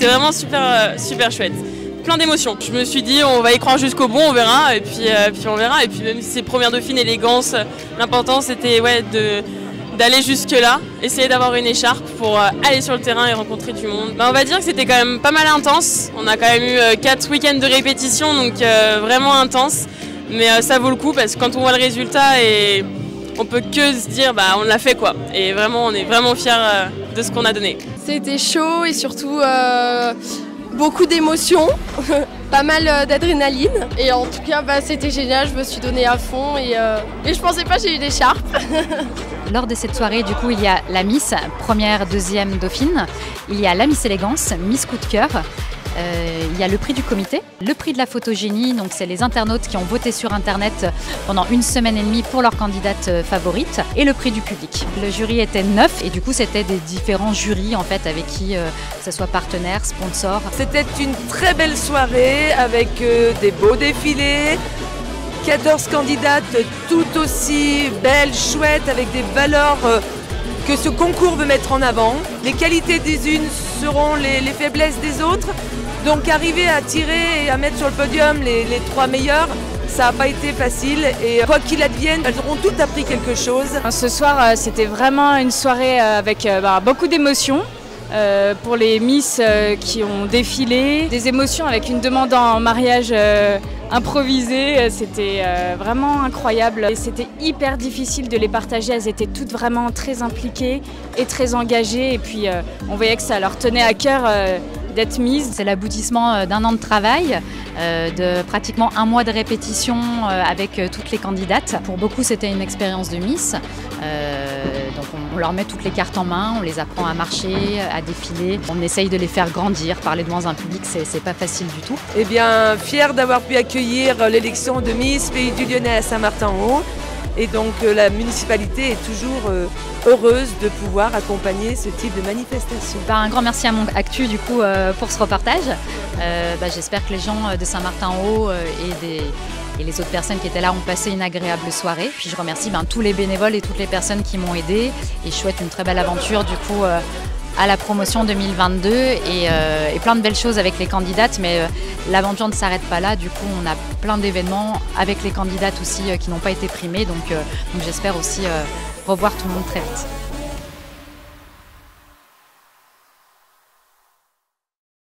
c'était vraiment super chouette. Plein d'émotions. Je me suis dit on va y croire jusqu'au bout, on verra et puis on verra. Et puis même si c'est première dauphine, élégance, l'important c'était d'aller jusque là, essayer d'avoir une écharpe pour aller sur le terrain et rencontrer du monde. On va dire que c'était quand même pas mal intense. On a quand même eu 4 week-ends de répétition, donc vraiment intense. Mais ça vaut le coup parce que quand on voit le résultat, et on peut que se dire on l'a fait quoi. Et vraiment on est vraiment fiers de ce qu'on a donné. C'était chaud et surtout beaucoup d'émotions, pas mal d'adrénaline. Et en tout cas, c'était génial, je me suis donnée à fond et je pensais pas j'ai eu l'écharpe. Lors de cette soirée, du coup, il y a la Miss, première, deuxième dauphine. Il y a la Miss Élégance, Miss Coup de cœur. Il y a le prix du comité, le prix de la photogénie, donc c'est les internautes qui ont voté sur internet pendant 1 semaine et demie pour leur candidate favorite, et le prix du public. Le jury était 9 et du coup c'était des différents jurys en fait avec qui, que ce soit partenaires, sponsors. C'était une très belle soirée avec des beaux défilés, 14 candidates tout aussi belles, chouettes, avec des valeurs que ce concours veut mettre en avant. Les qualités des unes seront les faiblesses des autres. Donc arriver à tirer et à mettre sur le podium les 3 meilleures, ça n'a pas été facile et quoi qu'il advienne, elles auront toutes appris quelque chose. Ce soir, c'était vraiment une soirée avec beaucoup d'émotions. Pour les Miss qui ont défilé, des émotions avec une demande en mariage improvisée, c'était vraiment incroyable. Et c'était hyper difficile de les partager, elles étaient toutes vraiment très impliquées et très engagées et puis on voyait que ça leur tenait à cœur d'être Miss. C'est l'aboutissement d'1 an de travail, de pratiquement 1 mois de répétition avec toutes les candidates. Pour beaucoup, c'était une expérience de Miss. Donc on leur met toutes les cartes en main, on les apprend à marcher, à défiler. On essaye de les faire grandir, parler devant un public, c'est pas facile du tout. Eh bien, fière d'avoir pu accueillir l'élection de Miss Pays du Lyonnais à Saint-Martin-en-Haut. Et donc la municipalité est toujours heureuse de pouvoir accompagner ce type de manifestation. Un grand merci à Mon Actu du coup pour ce reportage. J'espère que les gens de Saint-Martin-en-Haut et les autres personnes qui étaient là ont passé une agréable soirée. Puis je remercie tous les bénévoles et toutes les personnes qui m'ont aidée. Et je souhaite une très belle aventure du coup à la promotion 2022 et plein de belles choses avec les candidates. Mais l'aventure ne s'arrête pas là. Du coup, on a plein d'événements avec les candidates aussi qui n'ont pas été primées. Donc j'espère aussi revoir tout le monde très vite.